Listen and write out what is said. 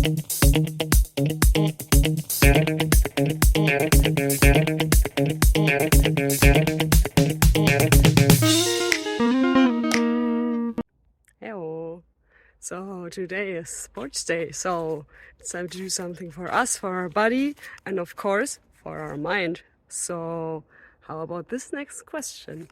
Hello. So today is sports day, so it's time to do something for us, for our body, and of course for our mind. So how about this next question?